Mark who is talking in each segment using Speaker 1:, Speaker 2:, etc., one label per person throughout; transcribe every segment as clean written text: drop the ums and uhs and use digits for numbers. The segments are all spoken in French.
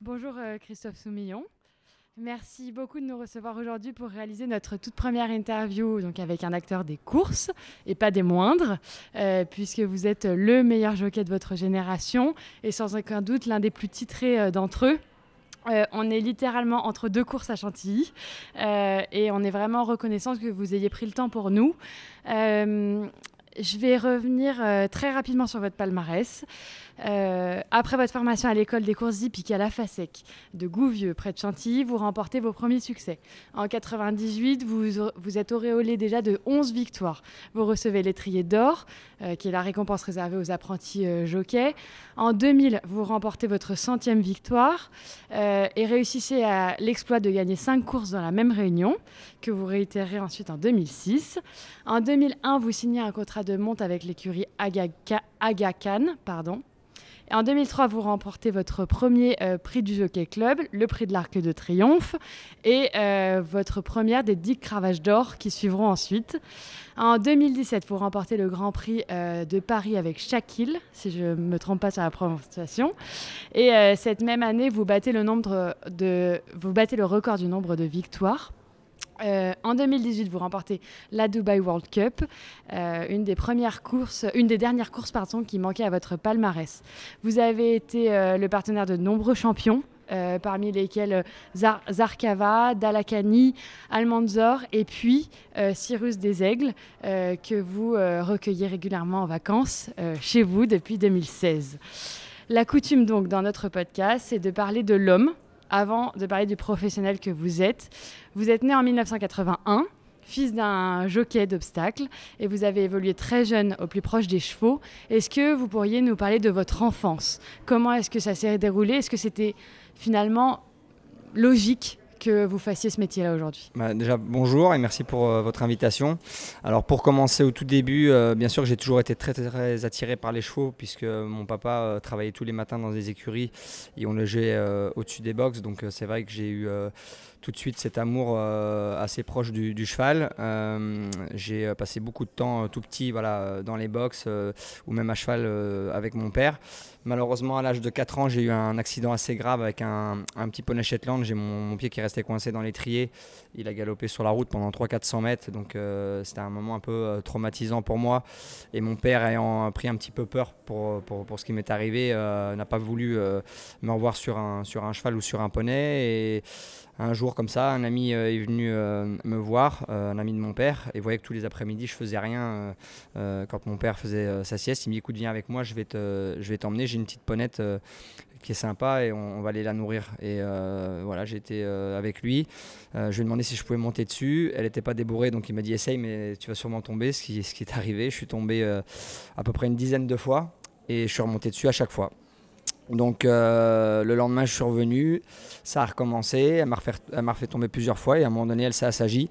Speaker 1: Bonjour Christophe Soumillon. Merci beaucoup de nous recevoir aujourd'hui pour réaliser notre toute première interview donc avec un acteur des courses et pas des moindres, puisque vous êtes le meilleur jockey de votre génération et sans aucun doute l'un des plus titrés d'entre eux. On est littéralement entre deux courses à Chantilly et on est vraiment reconnaissant que vous ayez pris le temps pour nous. Je vais revenir très rapidement sur votre palmarès. Après votre formation à l'école des courses hippiques à la FASEC de Gouvieux, près de Chantilly, vous remportez vos premiers succès. En 98, vous êtes auréolé déjà de 11 victoires. Vous recevez l'étrier d'or, qui est la récompense réservée aux apprentis jockeys. En 2000, vous remportez votre 100e victoire et réussissez à l'exploit de gagner 5 courses dans la même réunion, que vous réitérez ensuite en 2006. En 2001, vous signez un contrat de monte avec l'écurie Aga Khan, pardon. Et en 2003, vous remportez votre premier prix du Jockey Club, le prix de l'Arc de Triomphe, et votre première des 10 cravages d'or qui suivront ensuite. En 2017, vous remportez le Grand Prix de Paris avec Shaquille, si je ne me trompe pas sur la prononciation. Et cette même année, vous battez le record du nombre de victoires. En 2018, vous remportez la Dubai World Cup, une des dernières courses qui manquait à votre palmarès. Vous avez été le partenaire de nombreux champions, parmi lesquels Zarkava, Dalakani, Almanzor et puis Cyrus des Aigles, que vous recueillez régulièrement en vacances chez vous depuis 2016. La coutume donc dans notre podcast, c'est de parler de l'homme, avant de parler du professionnel que vous êtes. Vous êtes né en 1981, fils d'un jockey d'obstacles, et vous avez évolué très jeune au plus proche des chevaux. Est-ce que vous pourriez nous parler de votre enfance ? Comment est-ce que ça s'est déroulé ? Est-ce que c'était finalement logique que vous fassiez ce métier-là aujourd'hui ?
Speaker 2: Déjà, bonjour et merci pour votre invitation. Alors, pour commencer au tout début, bien sûr que j'ai toujours été très, très attiré par les chevaux puisque mon papa travaillait tous les matins dans des écuries et on logeait au-dessus des box. Donc, c'est vrai que j'ai eu tout de suite cet amour assez proche du cheval. J'ai passé beaucoup de temps tout petit dans les box ou même à cheval avec mon père. Malheureusement, à l'âge de 4 ans, j'ai eu un accident assez grave avec un petit poney Shetland. J'ai mon pied qui restait coincé dans l'étrier. Il a galopé sur la route pendant 300-400 mètres. Donc, c'était un moment un peu traumatisant pour moi. Et mon père, ayant pris un petit peu peur pour ce qui m'est arrivé, n'a pas voulu me revoir sur un cheval ou sur un poney. Et un jour comme ça, un ami est venu me voir, un ami de mon père, et voyait que tous les après-midi je faisais rien quand mon père faisait sa sieste. Il me dit écoute, viens avec moi, je vais t'emmener, j'ai une petite ponette qui est sympa et on va aller la nourrir. Et voilà, j'ai été avec lui. Je lui ai demandé si je pouvais monter dessus. Elle n'était pas débourrée, donc il m'a dit essaye, mais tu vas sûrement tomber, ce qui est arrivé. Je suis tombé à peu près une dizaine de fois et je suis remonté dessus à chaque fois. Donc le lendemain, je suis revenu, ça a recommencé, elle m'a refait tomber plusieurs fois et à un moment donné, elle s'est assagie.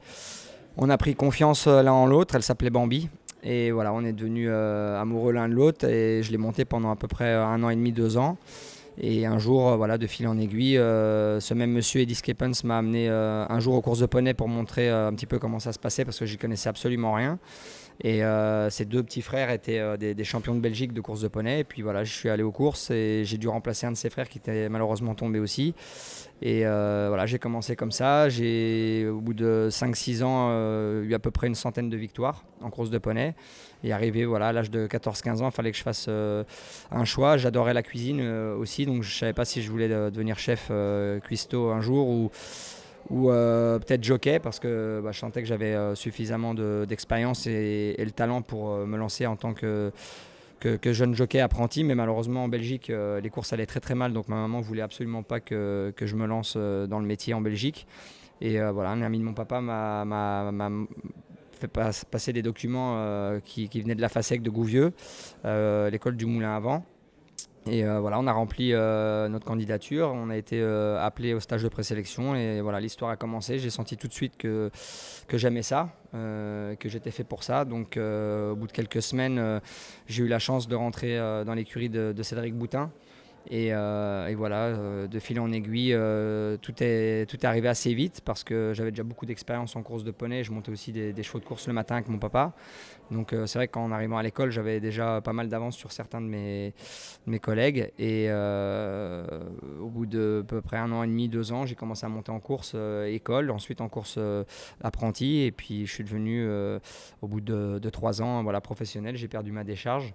Speaker 2: On a pris confiance l'un en l'autre, elle s'appelait Bambi. Et voilà, on est devenus amoureux l'un de l'autre et je l'ai montée pendant à peu près 1 an et demi, 2 ans. Et un jour, de fil en aiguille, ce même monsieur Eddie Skepens m'a amené un jour aux courses de poney pour montrer un petit peu comment ça se passait parce que j'y connaissais absolument rien. Et ses deux petits frères étaient des champions de Belgique de course de poney. Et puis voilà, je suis allé aux courses et j'ai dû remplacer un de ses frères qui était malheureusement tombé aussi. Et voilà, j'ai commencé comme ça. J'ai, au bout de 5-6 ans, eu à peu près une centaine de victoires en course de poney. Et arrivé à l'âge de 14-15 ans, il fallait que je fasse un choix. J'adorais la cuisine aussi, donc je ne savais pas si je voulais devenir chef cuistot un jour ou peut-être jockey parce que je sentais que j'avais suffisamment d'expérience et le talent pour me lancer en tant que jeune jockey apprenti. Mais malheureusement en Belgique les courses allaient très très mal, donc ma maman voulait absolument pas que je me lance dans le métier en Belgique. Et un ami de mon papa m'a fait passer des documents qui venaient de la FASEC de Gouvieux, l'école du Moulin à Vent. Et on a rempli notre candidature, on a été appelé au stage de présélection et voilà, l'histoire a commencé. J'ai senti tout de suite que j'aimais ça, que j'étais fait pour ça. Donc au bout de quelques semaines, j'ai eu la chance de rentrer dans l'écurie de Cédric Boutin. Et voilà, de fil en aiguille, tout est arrivé assez vite parce que j'avais déjà beaucoup d'expérience en course de poney. Je montais aussi des chevaux de course le matin avec mon papa. Donc c'est vrai qu'en arrivant à l'école, j'avais déjà pas mal d'avance sur certains de mes collègues. Et au bout de à peu près 1 an et demi, 2 ans, j'ai commencé à monter en course école, ensuite en course apprenti. Et puis je suis devenu, au bout de 3 ans, voilà, professionnel. J'ai perdu ma décharge.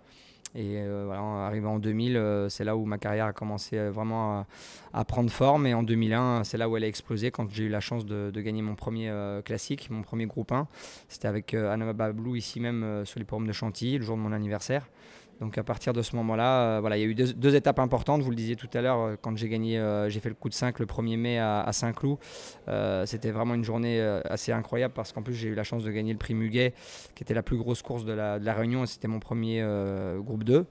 Speaker 2: Et voilà, arrivé en 2000, c'est là où ma carrière a commencé vraiment à prendre forme. Et en 2001, c'est là où elle a explosé quand j'ai eu la chance de gagner mon premier classique, mon premier groupe 1. C'était avec Anna Bablou, ici même sur l'hippodrome de Chantilly, le jour de mon anniversaire. Donc à partir de ce moment-là, voilà, il y a eu deux étapes importantes. Vous le disiez tout à l'heure, quand j'ai gagné, j'ai fait le coup de 5 le 1er mai à Saint-Cloud. C'était vraiment une journée assez incroyable parce qu'en plus j'ai eu la chance de gagner le prix Muguet, qui était la plus grosse course de la Réunion, et c'était mon premier groupe 2.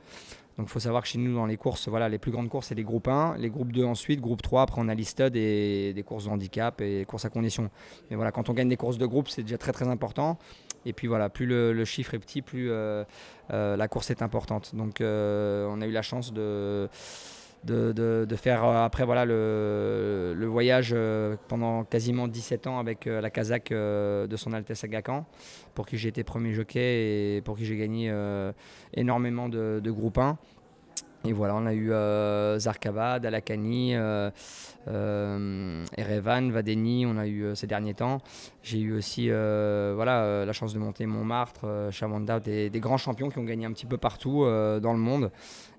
Speaker 2: Donc il faut savoir que chez nous, dans les courses, voilà, les plus grandes courses, c'est les groupes 1, les groupes 2 ensuite, groupe 3, après on a l'Istud et des courses de handicap et des courses à condition. Mais voilà, quand on gagne des courses de groupe, c'est déjà très très important. Et puis voilà, plus le chiffre est petit, plus la course est importante. Donc on a eu la chance de faire après voilà, le voyage pendant quasiment 17 ans avec la Kazakh de son Altesse Aga Khan, pour qui j'ai été premier jockey et pour qui j'ai gagné énormément de groupe 1. Et voilà, on a eu Zarkavad, Alakani, Erevan, Vadeni, on a eu ces derniers temps. J'ai eu aussi la chance de monter Montmartre, Chamanda, des grands champions qui ont gagné un petit peu partout dans le monde.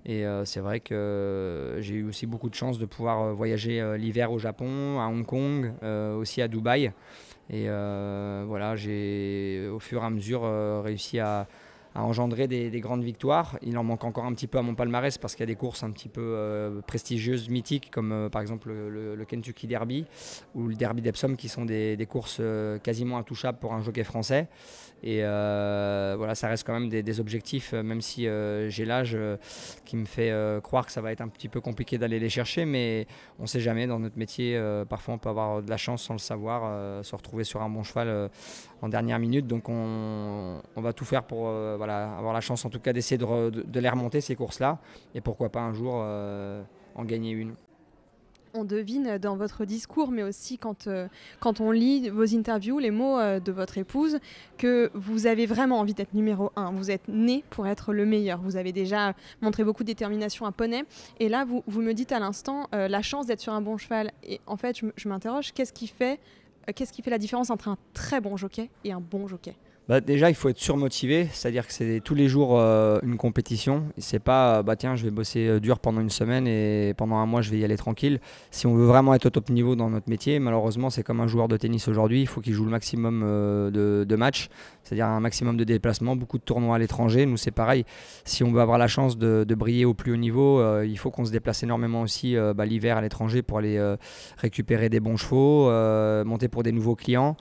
Speaker 2: Et c'est vrai que j'ai eu aussi beaucoup de chance de pouvoir voyager l'hiver au Japon, à Hong Kong, aussi à Dubaï. Et voilà, j'ai au fur et à mesure réussi à engendrer des grandes victoires. Il en manque encore un petit peu à mon palmarès parce qu'il y a des courses un petit peu prestigieuses, mythiques, comme par exemple le Kentucky Derby ou le Derby d'Epsom, qui sont des courses quasiment intouchables pour un jockey français. Et voilà, ça reste quand même des objectifs, même si j'ai l'âge qui me fait croire que ça va être un petit peu compliqué d'aller les chercher, mais on ne sait jamais dans notre métier. Parfois on peut avoir de la chance sans le savoir, se retrouver sur un bon cheval en dernière minute. Donc on va tout faire pour avoir la chance en tout cas d'essayer de les remonter, ces courses-là, et pourquoi pas un jour en gagner une.
Speaker 3: On devine dans votre discours, mais aussi quand on lit vos interviews, les mots de votre épouse, que vous avez vraiment envie d'être numéro 1. Vous êtes né pour être le meilleur. Vous avez déjà montré beaucoup de détermination à poney. Et là, vous me dites à l'instant la chance d'être sur un bon cheval. Et en fait, je m'interroge, qu'est-ce qui fait la différence entre un très bon jockey et un bon jockey ?
Speaker 2: Déjà, il faut être surmotivé, c'est-à-dire que c'est tous les jours une compétition. C'est pas tiens, je vais bosser dur pendant une semaine et pendant un mois je vais y aller tranquille. Si on veut vraiment être au top niveau dans notre métier, malheureusement c'est comme un joueur de tennis aujourd'hui, il faut qu'il joue le maximum de matchs, c'est-à-dire un maximum de déplacements, beaucoup de tournois à l'étranger. Nous c'est pareil, si on veut avoir la chance de briller au plus haut niveau, il faut qu'on se déplace énormément aussi l'hiver à l'étranger pour aller récupérer des bons chevaux, monter pour des nouveaux clients.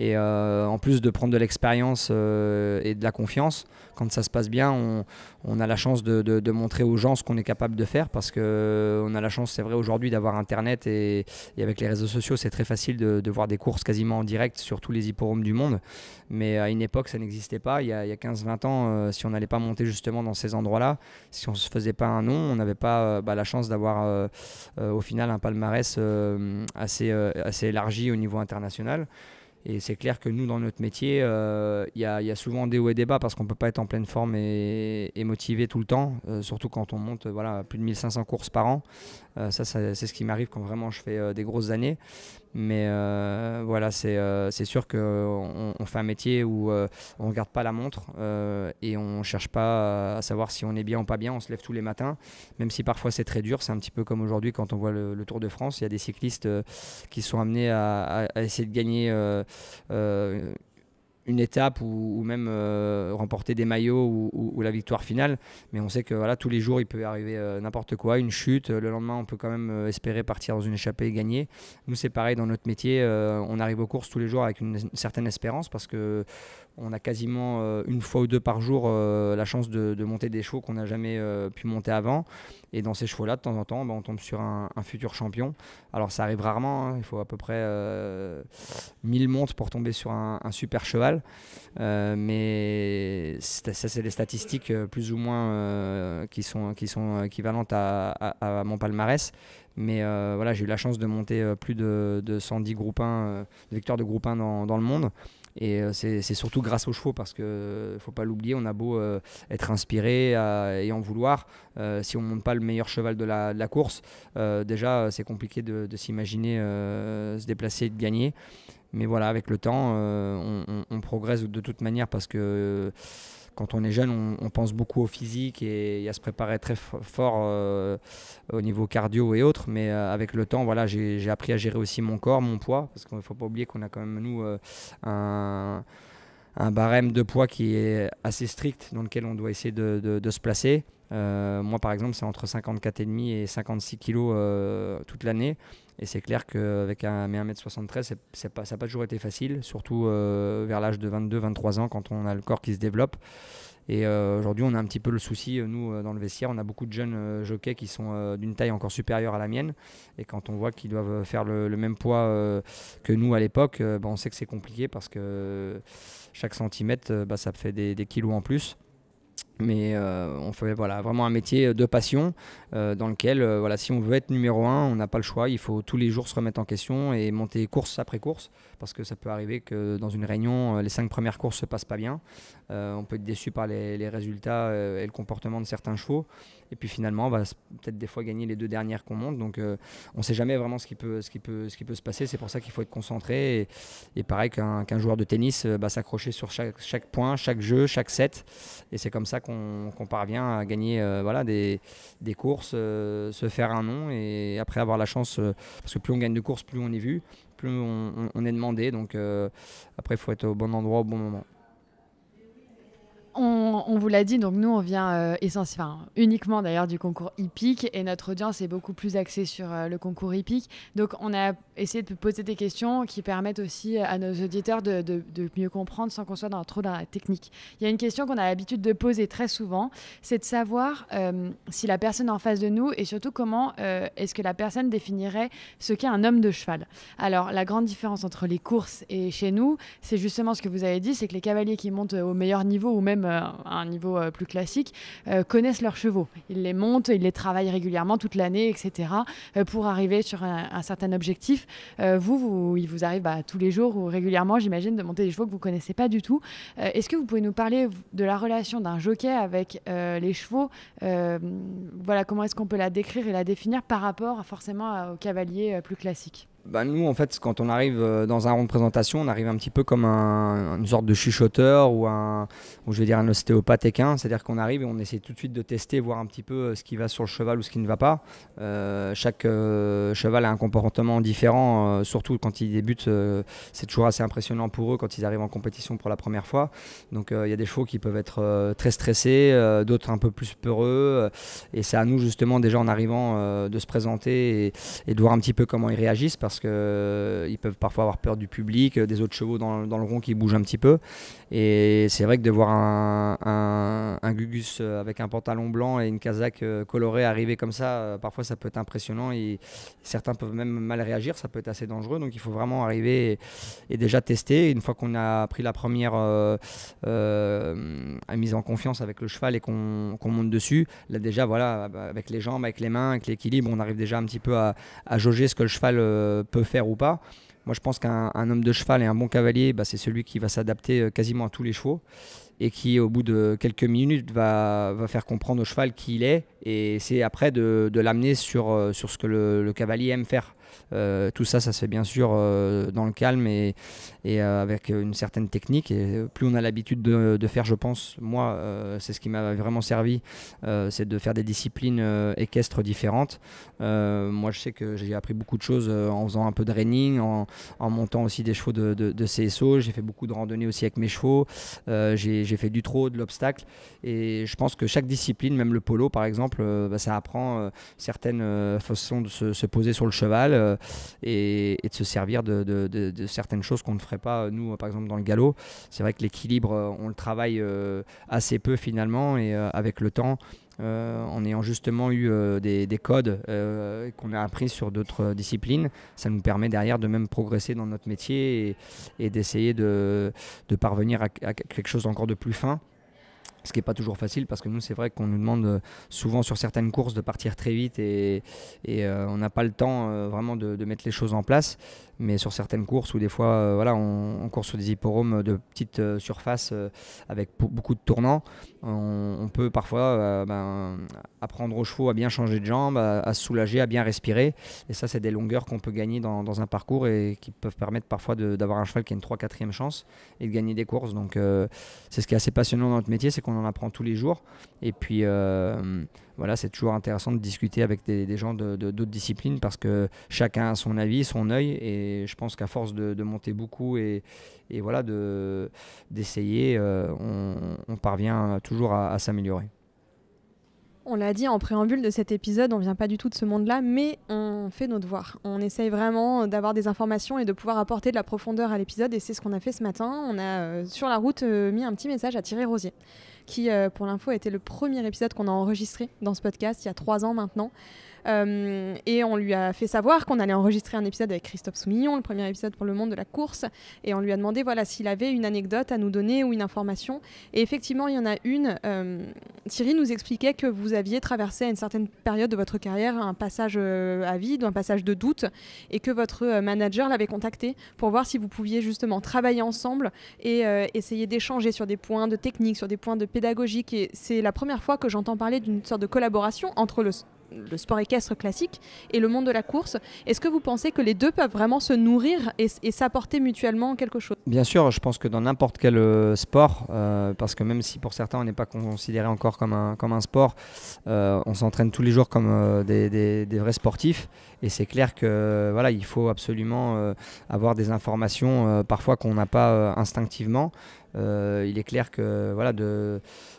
Speaker 2: Et en plus de prendre de l'expérience et de la confiance, quand ça se passe bien, on a la chance de montrer aux gens ce qu'on est capable de faire, parce qu'on a la chance, c'est vrai aujourd'hui, d'avoir Internet et avec les réseaux sociaux, c'est très facile de voir des courses quasiment en direct sur tous les hippodromes du monde. Mais à une époque, ça n'existait pas. Il y a 15-20 ans, si on n'allait pas monter justement dans ces endroits-là, si on ne se faisait pas un nom, on n'avait pas la chance d'avoir au final un palmarès assez élargi au niveau international. Et c'est clair que nous, dans notre métier, il y a souvent des hauts et des bas parce qu'on ne peut pas être en pleine forme et motivé tout le temps, surtout quand on monte plus de 1500 courses par an. Ça, c'est ce qui m'arrive quand vraiment je fais des grosses années. Mais c'est sûr qu'on fait un métier où on ne regarde pas la montre et on ne cherche pas à savoir si on est bien ou pas bien. On se lève tous les matins, même si parfois c'est très dur. C'est un petit peu comme aujourd'hui quand on voit le Tour de France. Il y a des cyclistes qui sont amenés à essayer de gagner une étape ou même remporter des maillots ou la victoire finale. Mais on sait que voilà, tous les jours il peut arriver n'importe quoi, une chute, le lendemain on peut quand même espérer partir dans une échappée et gagner. Nous c'est pareil dans notre métier, on arrive aux courses tous les jours avec une certaine espérance parce que on a quasiment une fois ou deux par jour la chance de monter des chevaux qu'on n'a jamais pu monter avant. Et dans ces chevaux-là, de temps en temps, on tombe sur un futur champion. Alors ça arrive rarement, hein. Il faut à peu près 1000 montes pour tomber sur un super cheval. cheval. Mais ça, c'est des statistiques plus ou moins qui sont équivalentes à mon palmarès. Mais voilà, j'ai eu la chance de monter plus de 110 groupe 1, victoires de groupe 1 dans le monde. Et c'est surtout grâce aux chevaux, parce qu'il ne faut pas l'oublier, on a beau être inspiré et en vouloir. Si on ne monte pas le meilleur cheval de la course, déjà c'est compliqué de s'imaginer se déplacer et de gagner. Mais voilà, avec le temps, on progresse de toute manière, parce que quand on est jeune, on pense beaucoup au physique et à se préparer très fort au niveau cardio et autres. Mais avec le temps, voilà, j'ai appris à gérer aussi mon corps, mon poids, parce qu'il ne faut pas oublier qu'on a quand même, nous, un barème de poids qui est assez strict, dans lequel on doit essayer de se placer. Moi, par exemple, c'est entre 54,5 et 56 kg toute l'année. Et c'est clair qu'avec mes 1m73, ça n'a pas toujours été facile, surtout vers l'âge de 22-23 ans, quand on a le corps qui se développe. Et aujourd'hui, on a un petit peu le souci, nous, dans le vestiaire, on a beaucoup de jeunes jockeys qui sont d'une taille encore supérieure à la mienne. Et quand on voit qu'ils doivent faire le même poids que nous à l'époque, on sait que c'est compliqué, parce que chaque centimètre, ça fait des kilos en plus. Mais on fait vraiment un métier de passion dans lequel, si on veut être numéro 1, on n'a pas le choix. Il faut tous les jours se remettre en question et monter course après course, parce que ça peut arriver que dans une réunion, les 5 premières courses ne se passent pas bien. On peut être déçu par les résultats et le comportement de certains chevaux. Et puis finalement, on va peut-être des fois gagner les 2 dernières qu'on monte. Donc on ne sait jamais vraiment ce qui peut se passer. C'est pour ça qu'il faut être concentré. Et pareil qu'un joueur de tennis, s'accrocher sur chaque point, chaque jeu, chaque set. Et c'est comme ça qu'on parvient à gagner des courses, se faire un nom, et après avoir la chance, parce que plus on gagne de courses, plus on est vu, plus on est demandé. Donc après, il faut être au bon endroit au bon moment.
Speaker 1: On vous l'a dit, donc nous on vient uniquement d'ailleurs du concours hippique, et notre audience est beaucoup plus axée sur le concours hippique. Donc on a essayé de poser des questions qui permettent aussi à nos auditeurs de mieux comprendre sans qu'on soit trop dans la technique. Il y a une question qu'on a l'habitude de poser très souvent, c'est de savoir si la personne en face de nous, et surtout comment est-ce que la personne définirait ce qu'est un homme de cheval. Alors la grande différence entre les courses et chez nous, c'est justement ce que vous avez dit, c'est que les cavaliers qui montent au meilleur niveau, ou même à un niveau plus classique, connaissent leurs chevaux. Ils les montent, ils les travaillent régulièrement toute l'année, etc. Pour arriver sur un certain objectif. Il vous arrive tous les jours ou régulièrement, j'imagine, de monter des chevaux que vous ne connaissez pas du tout. Est-ce que vous pouvez nous parler de la relation d'un jockey avec les chevaux? Comment est-ce qu'on peut la décrire et la définir par rapport forcément aux cavaliers plus classiques?
Speaker 2: Nous, en fait, quand on arrive dans un rond de présentation, on arrive un petit peu comme une sorte de chuchoteur ou un ostéopathe équin. C'est-à-dire qu'on arrive et on essaie tout de suite de tester, voir un petit peu ce qui va sur le cheval ou ce qui ne va pas. Chaque cheval a un comportement différent, surtout quand ils débutent. C'est toujours assez impressionnant pour eux quand ils arrivent en compétition pour la première fois. Donc il y a des chevaux qui peuvent être très stressés, d'autres un peu plus peureux. Et c'est à nous, justement, déjà en arrivant, de se présenter et de voir un petit peu comment ils réagissent, parce qu'ils peuvent parfois avoir peur du public, des autres chevaux dans le rond qui bougent un petit peu. Et c'est vrai que de voir un Gugus avec un pantalon blanc et une casaque colorée arriver comme ça, parfois ça peut être impressionnant, et certains peuvent même mal réagir, ça peut être assez dangereux. Donc il faut vraiment arriver et déjà tester. Une fois qu'on a pris la première mise en confiance avec le cheval et qu'on monte dessus, là déjà avec les jambes, avec les mains, avec l'équilibre, on arrive déjà un petit peu à jauger ce que le cheval peut faire ou pas. Moi, je pense qu'un homme de cheval et un bon cavalier, c'est celui qui va s'adapter quasiment à tous les chevaux, et qui, au bout de quelques minutes, va faire comprendre au cheval qui il est, et c'est après de l'amener sur ce que le cavalier aime faire. Tout ça se fait bien sûr dans le calme et avec une certaine technique. Et plus on a l'habitude de faire, je pense, moi, c'est ce qui m'a vraiment servi, c'est de faire des disciplines équestres différentes. Moi, je sais que j'ai appris beaucoup de choses en faisant un peu de reining, en montant aussi des chevaux de CSO. J'ai fait beaucoup de randonnées aussi avec mes chevaux. J'ai fait du trot, de l'obstacle. Et je pense que chaque discipline, même le polo par exemple, ça apprend certaines façons de se poser sur le cheval, et de se servir de certaines choses qu'on ne ferait pas, nous, par exemple, dans le galop. C'est vrai que l'équilibre, on le travaille assez peu finalement, et avec le temps, en ayant justement eu des codes qu'on a appris sur d'autres disciplines. Ça nous permet derrière de même progresser dans notre métier et d'essayer de parvenir à quelque chose d'encore de plus fin. Ce qui n'est pas toujours facile parce que nous, c'est vrai qu'on nous demande souvent sur certaines courses de partir très vite et on n'a pas le temps vraiment de mettre les choses en place. Mais sur certaines courses où des fois on court sur des hippodromes de petite surface avec beaucoup de tournants, on peut parfois apprendre aux chevaux à bien changer de jambes, à se soulager, à bien respirer. Et ça, c'est des longueurs qu'on peut gagner dans un parcours et qui peuvent permettre parfois d'avoir un cheval qui a une 3-4e chance et de gagner des courses. Donc c'est ce qui est assez passionnant dans notre métier, c'est qu'on en apprend tous les jours. Et puis c'est toujours intéressant de discuter avec des gens d'autres disciplines parce que chacun a son avis, son œil, et je pense qu'à force de monter beaucoup et d'essayer, on parvient toujours à s'améliorer.
Speaker 3: On l'a dit en préambule de cet épisode, on vient pas du tout de ce monde-là, mais on fait nos devoirs. On essaye vraiment d'avoir des informations et de pouvoir apporter de la profondeur à l'épisode, et c'est ce qu'on a fait ce matin. On a sur la route mis un petit message à Thierry Rosier, qui pour l'info était le premier épisode qu'on a enregistré dans ce podcast il y a 3 ans maintenant. Et on lui a fait savoir qu'on allait enregistrer un épisode avec Christophe Soumillon, le premier épisode pour Le Monde de la course, et on lui a demandé s'il avait une anecdote à nous donner ou une information, et effectivement il y en a une. Thierry nous expliquait que vous aviez traversé à une certaine période de votre carrière un passage à vide, un passage de doute, et que votre manager l'avait contacté pour voir si vous pouviez justement travailler ensemble et essayer d'échanger sur des points de technique, sur des points de pédagogique, et c'est la première fois que j'entends parler d'une sorte de collaboration entre le sport équestre classique et le monde de la course. Est-ce que vous pensez que les deux peuvent vraiment se nourrir et s'apporter mutuellement quelque chose ?
Speaker 2: Bien sûr, je pense que dans n'importe quel sport, parce que même si pour certains on n'est pas considéré encore comme un sport, on s'entraîne tous les jours comme des vrais sportifs, et c'est clair que il faut absolument avoir des informations parfois qu'on n'a pas instinctivement. Il est clair que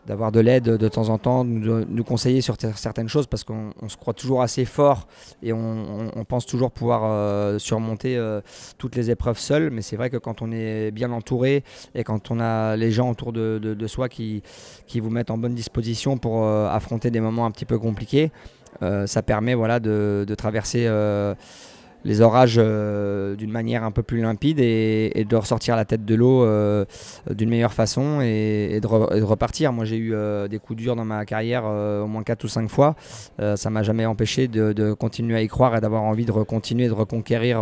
Speaker 2: d'avoir de l'aide de temps en temps, nous conseiller sur certaines choses, parce qu'on se croit toujours assez fort et on pense toujours pouvoir surmonter toutes les épreuves seul, mais c'est vrai que quand on est bien entouré et quand on a les gens autour de soi qui vous mettent en bonne disposition pour affronter des moments un petit peu compliqués, ça permet de traverser les orages d'une manière un peu plus limpide et de ressortir la tête de l'eau d'une meilleure façon et de repartir. Moi, j'ai eu des coups durs dans ma carrière au moins 4 ou 5 fois. Ça m'a jamais empêché de continuer à y croire et d'avoir envie de continuer de reconquérir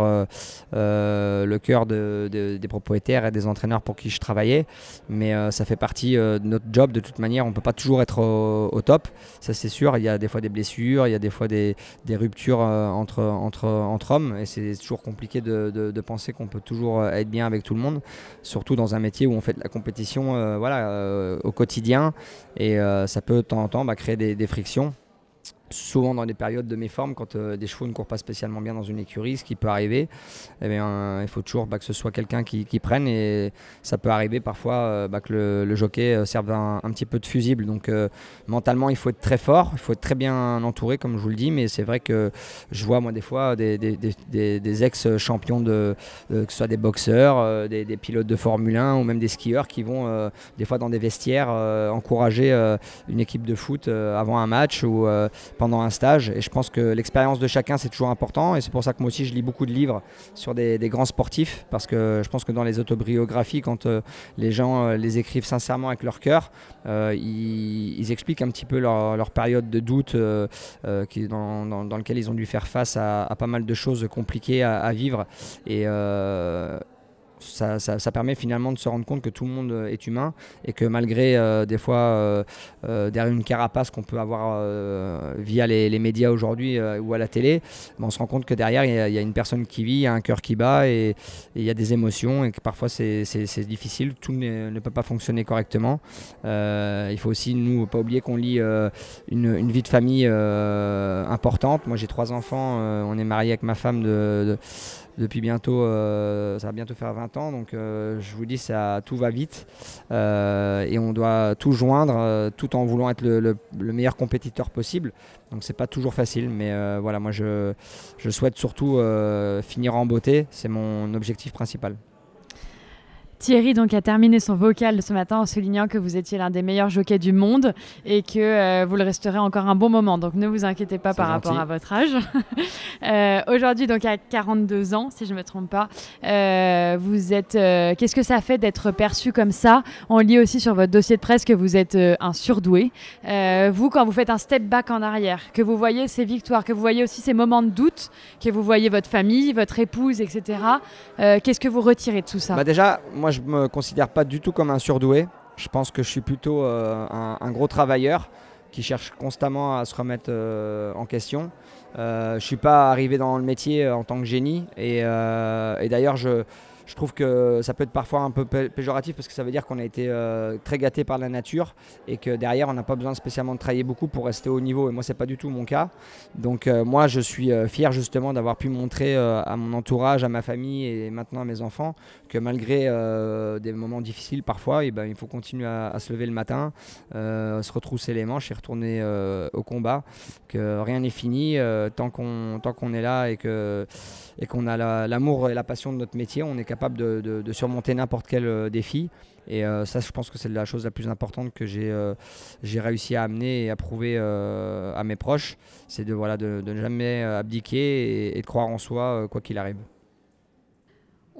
Speaker 2: le cœur des propriétaires et des entraîneurs pour qui je travaillais. Mais ça fait partie de notre job. De toute manière, on ne peut pas toujours être au top. Ça, c'est sûr. Il y a des fois des blessures, il y a des fois des ruptures entre hommes. Et c'est toujours compliqué de penser qu'on peut toujours être bien avec tout le monde, surtout dans un métier où on fait de la compétition au quotidien, et ça peut de temps en temps créer des frictions. Souvent dans des périodes de méforme, quand des chevaux ne courent pas spécialement bien dans une écurie, ce qui peut arriver, il faut toujours que ce soit quelqu'un qui prenne, et ça peut arriver parfois que le jockey serve un petit peu de fusible. Donc mentalement il faut être très fort, il faut être très bien entouré comme je vous le dis, mais c'est vrai que je vois moi des fois des ex-champions que ce soit des boxeurs, des pilotes de Formule 1 ou même des skieurs qui vont des fois dans des vestiaires encourager une équipe de foot avant un match ou pendant un stage, et je pense que l'expérience de chacun c'est toujours important, et c'est pour ça que moi aussi je lis beaucoup de livres sur des grands sportifs, parce que je pense que dans les autobiographies, quand les gens les écrivent sincèrement avec leur cœur, ils expliquent un petit peu leur période de doute dans lequel ils ont dû faire face à pas mal de choses compliquées à vivre, et ça permet finalement de se rendre compte que tout le monde est humain, et que malgré des fois derrière une carapace qu'on peut avoir via les médias aujourd'hui ou à la télé, on se rend compte que derrière il y a une personne qui vit, il y a un cœur qui bat, et il y a des émotions, et que parfois c'est difficile, tout ne peut pas fonctionner correctement. Il faut aussi pas oublier qu'on lit une vie de famille importante. Moi j'ai 3 enfants, on est marié avec ma femme depuis bientôt, ça va bientôt faire 20 ans, donc je vous dis, tout va vite, et on doit tout joindre tout en voulant être le meilleur compétiteur possible. Donc c'est pas toujours facile, mais moi je souhaite surtout finir en beauté, c'est mon objectif principal.
Speaker 1: Thierry donc a terminé son vocal ce matin en soulignant que vous étiez l'un des meilleurs jockeys du monde et que vous le resterez encore un bon moment. Donc ne vous inquiétez pas par rapport à votre âge. Aujourd'hui donc à 42 ans si je ne me trompe pas, vous êtes. Qu'est-ce que ça fait d'être perçu comme ça? On lit aussi sur votre dossier de presse que vous êtes un surdoué. Vous, quand vous faites un step back en arrière, que vous voyez ces victoires, que vous voyez aussi ces moments de doute, que vous voyez votre famille, votre épouse, etc. Qu'est-ce que vous retirez de tout ça?
Speaker 2: Déjà, moi je ne me considère pas du tout comme un surdoué. Je pense que je suis plutôt un gros travailleur qui cherche constamment à se remettre en question. Je ne suis pas arrivé dans le métier en tant que génie et d'ailleurs je trouve que ça peut être parfois un peu péjoratif parce que ça veut dire qu'on a été très gâté par la nature et que derrière on n'a pas besoin spécialement de travailler beaucoup pour rester au niveau, et moi c'est pas du tout mon cas. Donc moi je suis fier justement d'avoir pu montrer à mon entourage, à ma famille et maintenant à mes enfants que malgré des moments difficiles parfois, et il faut continuer à se lever le matin, se retrousser les manches et retourner au combat, que rien n'est fini tant qu'on est là et qu'on a l'amour et la passion de notre métier, on est capable de surmonter n'importe quel défi. Et ça, je pense que c'est la chose la plus importante que j'ai réussi à amener et à prouver à mes proches. C'est de ne jamais abdiquer et de croire en soi quoi qu'il arrive.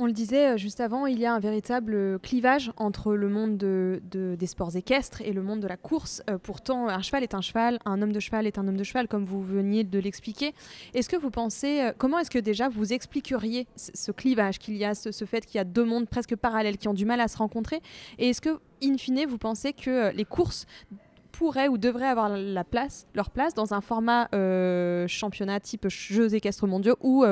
Speaker 3: On le disait juste avant, il y a un véritable clivage entre le monde des sports équestres et le monde de la course. Pourtant, un cheval est un cheval, un homme de cheval est un homme de cheval, comme vous veniez de l'expliquer. Est-ce que vous pensez, comment est-ce que déjà vous expliqueriez ce clivage qu'il y a, ce fait qu'il y a deux mondes presque parallèles qui ont du mal à se rencontrer? Et est-ce que, in fine, vous pensez que les courses pourraient ou devraient avoir leur place dans un format championnat type Jeux équestres mondiaux ou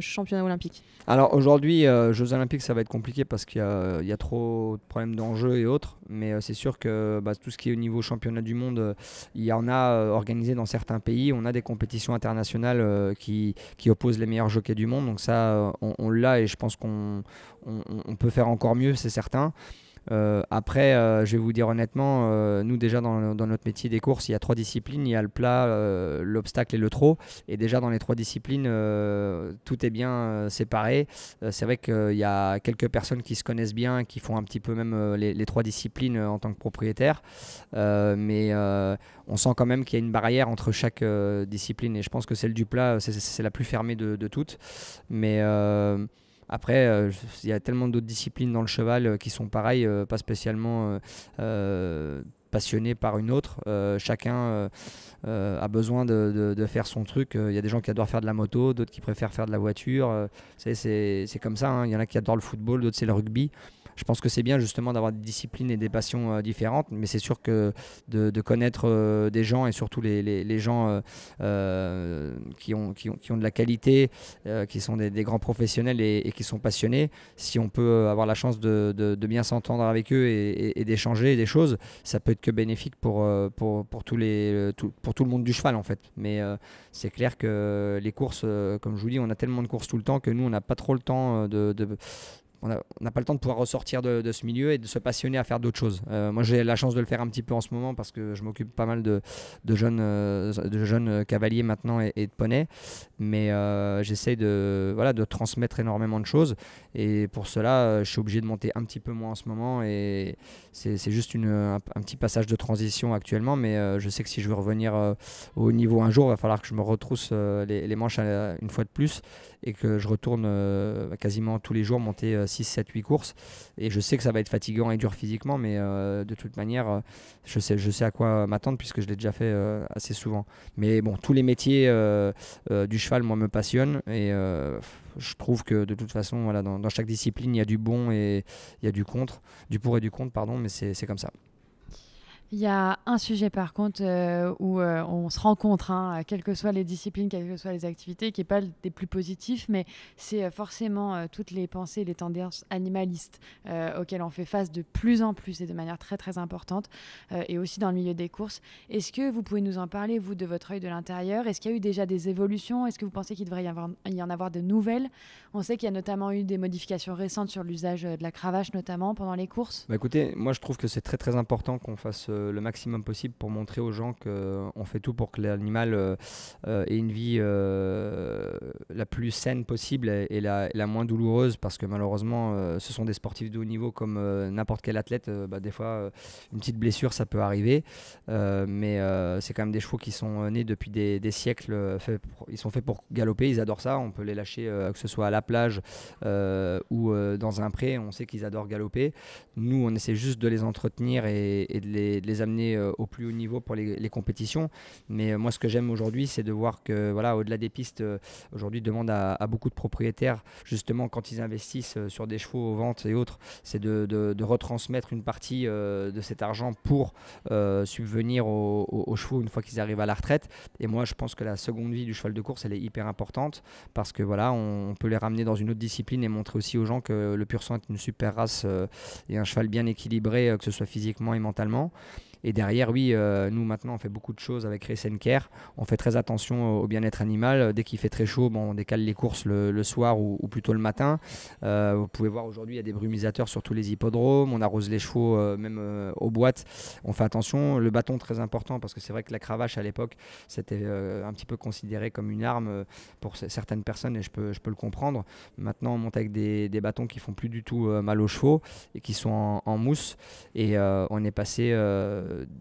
Speaker 3: championnat olympique?
Speaker 2: Alors aujourd'hui, Jeux olympiques, ça va être compliqué parce qu'il y a trop de problèmes d'enjeux et autres. Mais c'est sûr que tout ce qui est au niveau championnat du monde, il y en a organisé dans certains pays. On a des compétitions internationales qui opposent les meilleurs jockeys du monde. Donc ça, on l'a et je pense qu'on peut faire encore mieux, c'est certain. Après, je vais vous dire honnêtement, nous déjà dans notre métier des courses, il y a 3 disciplines, il y a le plat, l'obstacle et le trot. Et déjà dans les 3 disciplines, tout est bien séparé. C'est vrai qu'il y a quelques personnes qui se connaissent bien, qui font un petit peu même les 3 disciplines en tant que propriétaire. Mais on sent quand même qu'il y a une barrière entre chaque discipline. Et je pense que celle du plat, c'est la plus fermée de toutes. Mais après, il y a tellement d'autres disciplines dans le cheval qui sont pareilles, pas spécialement passionnés par une autre. Chacun a besoin de faire son truc. Il y a des gens qui adorent faire de la moto, d'autres qui préfèrent faire de la voiture. C'est comme ça, hein. Il y en a qui adorent le football, d'autres c'est le rugby. Je pense que c'est bien justement d'avoir des disciplines et des passions différentes, mais c'est sûr que de connaître des gens et surtout les gens qui ont de la qualité, qui sont des grands professionnels et qui sont passionnés, si on peut avoir la chance de bien s'entendre avec eux et d'échanger des choses, ça peut être que bénéfique pour tout le monde du cheval en fait. Mais c'est clair que les courses, comme je vous dis, on a tellement de courses tout le temps que nous on n'a pas trop le temps on n'a pas le temps de pouvoir ressortir de ce milieu et de se passionner à faire d'autres choses. Moi, j'ai la chance de le faire un petit peu en ce moment parce que je m'occupe pas mal de jeunes cavaliers maintenant et de poneys. Mais j'essaye de transmettre énormément de choses. Et pour cela, je suis obligé de monter un petit peu moins en ce moment. Et c'est juste un petit passage de transition actuellement. Mais je sais que si je veux revenir au haut niveau un jour, il va falloir que je me retrousse les manches une fois de plus et que je retourne quasiment tous les jours monter 6, 7, 8 courses. Et je sais que ça va être fatigant et dur physiquement, mais de toute manière, je sais à quoi m'attendre puisque je l'ai déjà fait assez souvent. Mais bon, tous les métiers du cheval, moi, me passionnent et je trouve que de toute façon, voilà, dans chaque discipline, il y a du bon et il y a du pour et du contre, pardon, mais c'est comme ça.
Speaker 1: Il y a un sujet par contre où on se rencontre, hein, quelles que soient les disciplines, quelles que soient les activités, qui n'est pas des plus positifs, mais c'est forcément toutes les pensées, les tendances animalistes auxquelles on fait face de plus en plus et de manière très très importante, et aussi dans le milieu des courses. Est-ce que vous pouvez nous en parler, vous, de votre œil de l'intérieur? Est-ce qu'il y a eu déjà des évolutions? Est-ce que vous pensez qu'il devrait y en avoir de nouvelles? On sait qu'il y a notamment eu des modifications récentes sur l'usage de la cravache, notamment pendant les courses.
Speaker 2: Écoutez, moi je trouve que c'est très très important qu'on fasse le maximum possible pour montrer aux gens qu'on fait tout pour que l'animal ait une vie la plus saine possible et la moins douloureuse, parce que malheureusement ce sont des sportifs de haut niveau comme n'importe quel athlète. Des fois une petite blessure ça peut arriver, mais c'est quand même des chevaux qui sont nés depuis des siècles, ils sont faits pour galoper, ils adorent ça, on peut les lâcher que ce soit à la plage ou dans un pré, on sait qu'ils adorent galoper. Nous on essaie juste de les entretenir et de les amener au plus haut niveau pour les compétitions, mais moi ce que j'aime aujourd'hui c'est de voir que voilà, au-delà des pistes, aujourd'hui demande à beaucoup de propriétaires justement quand ils investissent sur des chevaux aux ventes et autres, c'est de retransmettre une partie de cet argent pour subvenir aux chevaux une fois qu'ils arrivent à la retraite. Et moi je pense que la seconde vie du cheval de course elle est hyper importante, parce que voilà, on peut les ramener dans une autre discipline et montrer aussi aux gens que le pur sang est une super race et un cheval bien équilibré, que ce soit physiquement et mentalement. Et derrière, oui, nous maintenant on fait beaucoup de choses avec Race & Care. On fait très attention au bien-être animal. Dès qu'il fait très chaud, on décale les courses le soir ou plutôt le matin. Vous pouvez voir aujourd'hui, il y a des brumisateurs sur tous les hippodromes. On arrose les chevaux même aux boîtes. On fait attention. Le bâton, très important, parce que c'est vrai que la cravache à l'époque, c'était un petit peu considéré comme une arme pour certaines personnes, et je peux le comprendre. Maintenant, on monte avec des bâtons qui font plus du tout mal aux chevaux et qui sont en mousse. Et on est passé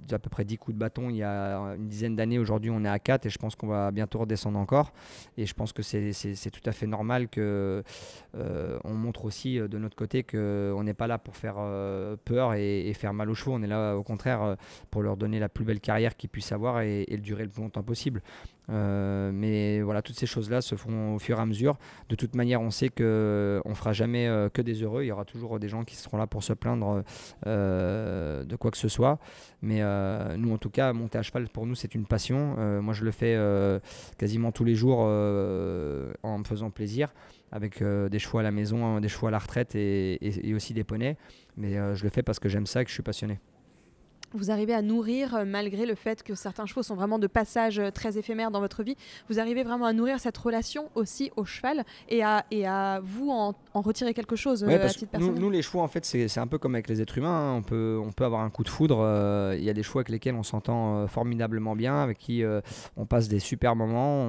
Speaker 2: d'à peu près 10 coups de bâton il y a une dizaine d'années. Aujourd'hui on est à 4 et je pense qu'on va bientôt redescendre encore, et je pense que c'est tout à fait normal que on montre aussi de notre côté qu'on n'est pas là pour faire peur et faire mal aux chevaux. On est là au contraire pour leur donner la plus belle carrière qu'ils puissent avoir et le durer le plus longtemps possible. Mais voilà, toutes ces choses-là se font au fur et à mesure. De toute manière, on sait qu'on ne fera jamais que des heureux. Il y aura toujours des gens qui seront là pour se plaindre de quoi que ce soit. Mais nous, en tout cas, monter à cheval, pour nous, c'est une passion. Moi, je le fais quasiment tous les jours en me faisant plaisir, avec des chevaux à la maison, des chevaux à la retraite et aussi des poneys. Mais je le fais parce que j'aime ça et que je suis passionné.
Speaker 3: Vous arrivez à nourrir, malgré le fait que certains chevaux sont vraiment de passage très éphémère dans votre vie, vous arrivez vraiment à nourrir cette relation aussi au cheval et à vous en retirer quelque chose à titre personnel.
Speaker 2: Nous, les chevaux, en fait, c'est un peu comme avec les êtres humains. On peut avoir un coup de foudre. Il y a des chevaux avec lesquels on s'entend formidablement bien, avec qui on passe des super moments.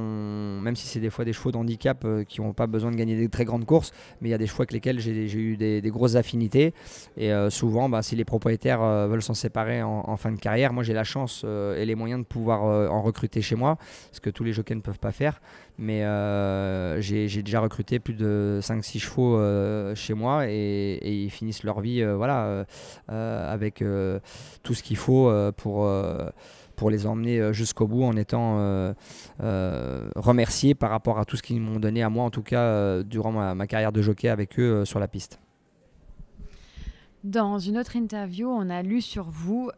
Speaker 2: Même si c'est des fois des chevaux d'handicap qui n'ont pas besoin de gagner des très grandes courses, mais il y a des chevaux avec lesquels j'ai eu des grosses affinités. Et souvent, si les propriétaires veulent s'en séparer en fin de carrière, moi j'ai la chance et les moyens de pouvoir en recruter chez moi, ce que tous les jockeys ne peuvent pas faire, mais j'ai déjà recruté plus de 5-6 chevaux chez moi et ils finissent leur vie avec tout ce qu'il faut pour les emmener jusqu'au bout, en étant remerciés par rapport à tout ce qu'ils m'ont donné à moi, en tout cas durant ma carrière de jockey avec eux sur la piste.
Speaker 1: Dans une autre interview, on a lu sur vous,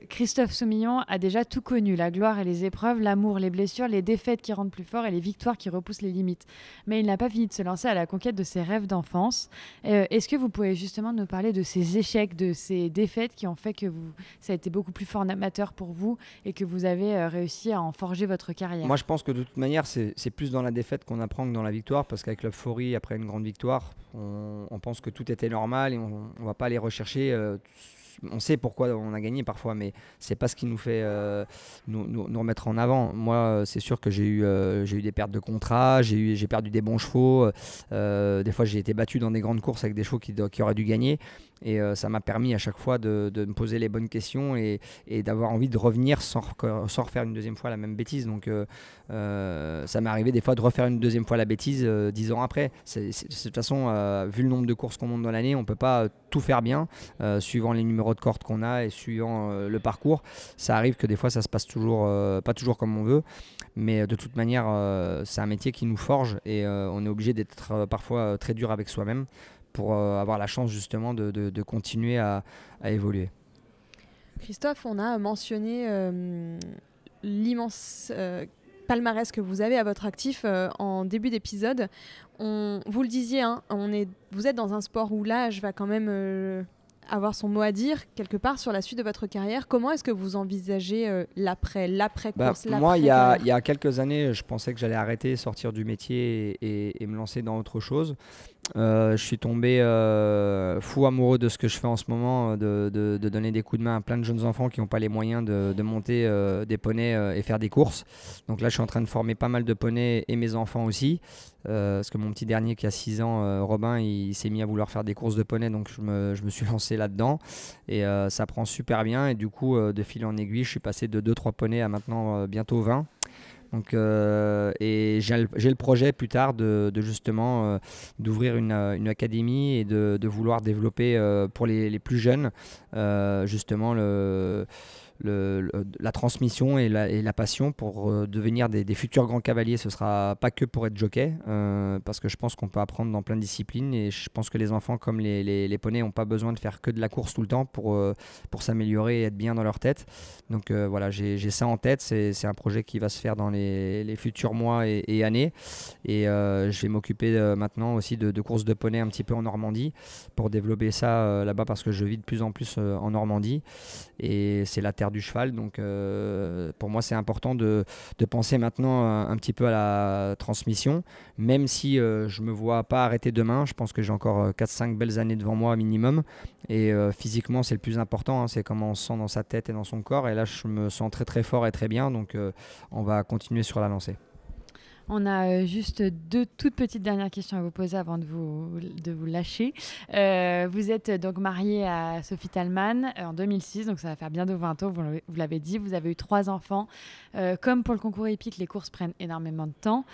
Speaker 1: Christophe Soumillon a déjà tout connu, la gloire et les épreuves, l'amour, les blessures, les défaites qui rendent plus fort et les victoires qui repoussent les limites. Mais il n'a pas fini de se lancer à la conquête de ses rêves d'enfance. Est-ce que vous pouvez justement nous parler de ces échecs, de ces défaites qui ont fait que ça a été beaucoup plus formateur pour vous et que vous avez réussi à en forger votre carrière?
Speaker 2: Moi, je pense que de toute manière, c'est plus dans la défaite qu'on apprend que dans la victoire, parce qu'avec l'euphorie, après une grande victoire, on pense que tout était normal et on ne va pas aller rechercher. On sait pourquoi on a gagné parfois, mais c'est pas ce qui nous fait nous remettre en avant. Moi, c'est sûr que j'ai eu des pertes de contrat, j'ai perdu des bons chevaux. Des fois, j'ai été battu dans des grandes courses avec des chevaux qui auraient dû gagner. Et ça m'a permis à chaque fois de me poser les bonnes questions et d'avoir envie de revenir sans refaire une deuxième fois la même bêtise. Donc ça m'est arrivé des fois de refaire une deuxième fois la bêtise 10 ans après. De toute façon, vu le nombre de courses qu'on monte dans l'année, on ne peut pas tout faire bien, suivant les numéros de corde qu'on a et suivant le parcours. Ça arrive que des fois ça se passe pas toujours comme on veut, mais de toute manière c'est un métier qui nous forge et on est obligé d'être parfois très dur avec soi-même pour avoir la chance justement de continuer à évoluer.
Speaker 3: Christophe, on a mentionné l'immense palmarès que vous avez à votre actif en début d'épisode. Vous le disiez, vous êtes dans un sport où l'âge va quand même avoir son mot à dire quelque part sur la suite de votre carrière. Comment est-ce que vous envisagez l'après-course,
Speaker 2: moi, il y a quelques années, je pensais que j'allais arrêter, sortir du métier et me lancer dans autre chose. Je suis tombé fou amoureux de ce que je fais en ce moment, de donner des coups de main à plein de jeunes enfants qui n'ont pas les moyens de monter des poneys et faire des courses. Donc là, je suis en train de former pas mal de poneys et mes enfants aussi. Parce que mon petit dernier qui a 6 ans, Robin, il s'est mis à vouloir faire des courses de poneys, donc je me suis lancé là-dedans. Et ça prend super bien. Et du coup, de fil en aiguille, je suis passé de 2-3 poneys à maintenant bientôt 20. Donc, et j'ai le projet plus tard de justement d'ouvrir une académie et de vouloir développer pour les plus jeunes justement la transmission et la passion pour devenir des futurs grands cavaliers. Ce ne sera pas que pour être jockey, parce que je pense qu'on peut apprendre dans plein de disciplines et je pense que les enfants comme les poneys n'ont pas besoin de faire que de la course tout le temps pour s'améliorer et être bien dans leur tête. Donc voilà, j'ai ça en tête, c'est un projet qui va se faire dans les futurs mois et années et je vais m'occuper maintenant aussi de courses de poneys un petit peu en Normandie pour développer ça là-bas parce que je vis de plus en plus en Normandie et c'est la terre du cheval, donc pour moi c'est important de penser maintenant un petit peu à la transmission, même si je me vois pas arrêter demain. Je pense que j'ai encore 4-5 belles années devant moi minimum et physiquement c'est le plus important, hein, c'est comment on se sent dans sa tête et dans son corps et là je me sens très très fort et très bien, donc on va continuer sur la lancée.
Speaker 1: On a juste 2 toutes petites dernières questions à vous poser avant de vous lâcher. Vous êtes donc marié à Sophie Thalmann en 2006, donc ça va faire bientôt 20 ans, vous l'avez dit. Vous avez eu 3 enfants. Comme pour le concours hippique, les courses prennent énormément de temps.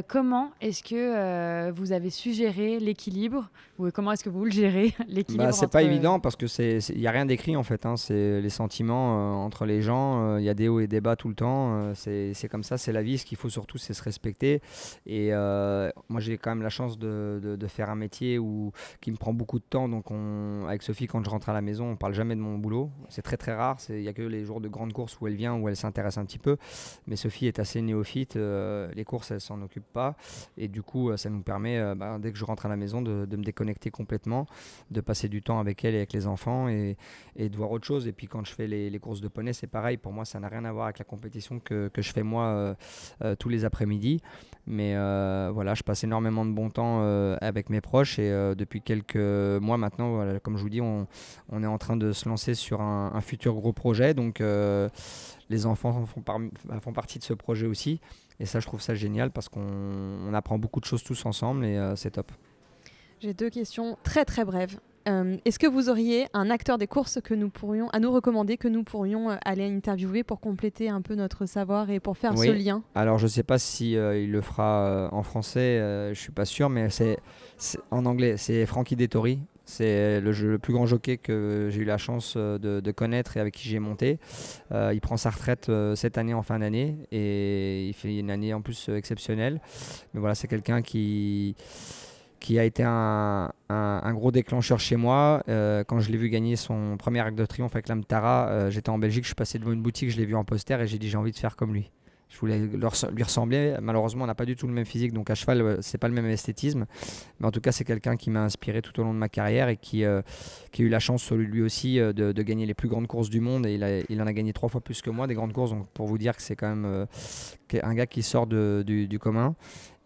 Speaker 1: Comment est-ce que vous avez su gérer l'équilibre ou comment est-ce que vous le gérez, l'équilibre
Speaker 2: c'est pas évident parce que il n'y a rien d'écrit en fait, hein. C'est les sentiments entre les gens. Il y a des hauts et des bas tout le temps. C'est comme ça, c'est la vie. Ce qu'il faut surtout, c'est se respecter. Et moi j'ai quand même la chance de faire un métier qui me prend beaucoup de temps, donc avec Sophie quand je rentre à la maison on parle jamais de mon boulot, c'est très très rare, il n'y a que les jours de grande course où elle vient, où elle s'intéresse un petit peu, mais Sophie est assez néophyte, les courses elle s'en occupe pas et du coup ça nous permet dès que je rentre à la maison de me déconnecter complètement, de passer du temps avec elle et avec les enfants et de voir autre chose. Et puis quand je fais les courses de poney c'est pareil, pour moi ça n'a rien à voir avec la compétition que je fais moi tous les après-midi. Mais voilà, je passe énormément de bon temps avec mes proches et depuis quelques mois maintenant, voilà, comme je vous dis, on est en train de se lancer sur un futur gros projet. Donc les enfants font partie de ce projet aussi. Et ça, je trouve ça génial parce qu'on apprend beaucoup de choses tous ensemble et c'est top.
Speaker 3: J'ai 2 questions très très brèves. Est-ce que vous auriez un acteur des courses à nous recommander, que nous pourrions aller interviewer pour compléter un peu notre savoir et pour faire ce lien?
Speaker 2: Alors je ne sais pas si il le fera en français, je ne suis pas sûr, mais c'est en anglais, c'est Frankie Dettori. C'est le plus grand jockey que j'ai eu la chance de connaître et avec qui j'ai monté. Il prend sa retraite cette année en fin d'année et il fait une année en plus exceptionnelle. Mais voilà, c'est quelqu'un qui a été un gros déclencheur chez moi. Quand je l'ai vu gagner son premier Arc de Triomphe avec l'Amtara, j'étais en Belgique, je suis passé devant une boutique, je l'ai vu en poster et j'ai dit j'ai envie de faire comme lui. Je voulais lui ressembler. Malheureusement, on n'a pas du tout le même physique, donc à cheval, c'est pas le même esthétisme. Mais en tout cas, c'est quelqu'un qui m'a inspiré tout au long de ma carrière et qui a eu la chance, lui aussi, de gagner les plus grandes courses du monde. Et il en a gagné 3 fois plus que moi, des grandes courses. Donc pour vous dire que c'est quand même un gars qui sort du commun.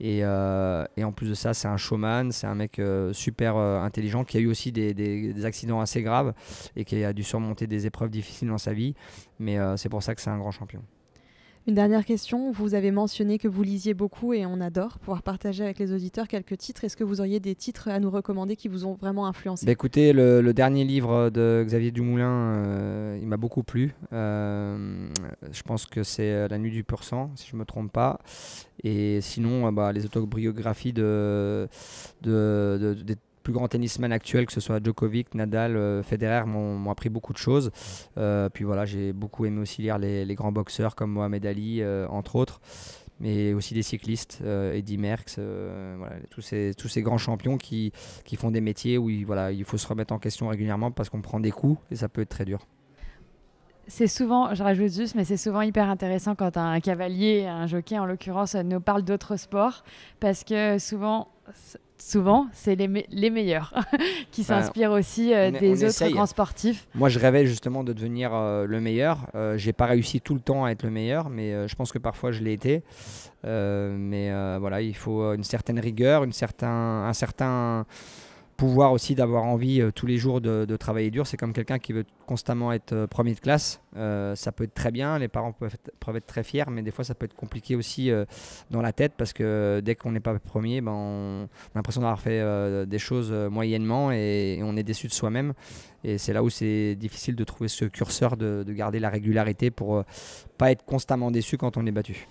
Speaker 2: Et en plus de ça, c'est un showman, c'est un mec super intelligent qui a eu aussi des accidents assez graves et qui a dû surmonter des épreuves difficiles dans sa vie. Mais c'est pour ça que c'est un grand champion.
Speaker 3: Une dernière question, vous avez mentionné que vous lisiez beaucoup et on adore pouvoir partager avec les auditeurs quelques titres. Est-ce que vous auriez des titres à nous recommander qui vous ont vraiment influencé?
Speaker 2: Écoutez, le dernier livre de Xavier Dumoulin, il m'a beaucoup plu. Je pense que c'est La Nuit du Pur Sang, si je ne me trompe pas. Et sinon, les autobiographies des plus grands tennismen actuels, que ce soit Djokovic, Nadal, Federer, m'ont appris beaucoup de choses. Puis voilà, j'ai beaucoup aimé aussi lire les grands boxeurs comme Mohamed Ali, entre autres, mais aussi des cyclistes, Eddy Merckx, voilà, tous ces grands champions qui font des métiers où il faut se remettre en question régulièrement parce qu'on prend des coups et ça peut être très dur.
Speaker 1: C'est souvent, je rajoute juste, mais c'est souvent hyper intéressant quand un cavalier, un jockey en l'occurrence, nous parle d'autres sports parce que souvent souvent, c'est les meilleurs qui s'inspirent aussi des autres grands sportifs.
Speaker 2: Moi, je rêvais justement de devenir le meilleur. J'ai pas réussi tout le temps à être le meilleur, mais je pense que parfois je l'ai été. Voilà, il faut une certaine rigueur, un certain pouvoir aussi d'avoir envie tous les jours de travailler dur. C'est comme quelqu'un qui veut constamment être premier de classe. Ça peut être très bien, les parents peuvent être très fiers, mais des fois ça peut être compliqué aussi dans la tête parce que dès qu'on n'est pas premier, on a l'impression d'avoir fait des choses moyennement et on est déçu de soi-même. Et c'est là où c'est difficile de trouver ce curseur, de garder la régularité pour pas être constamment déçu quand on est battu.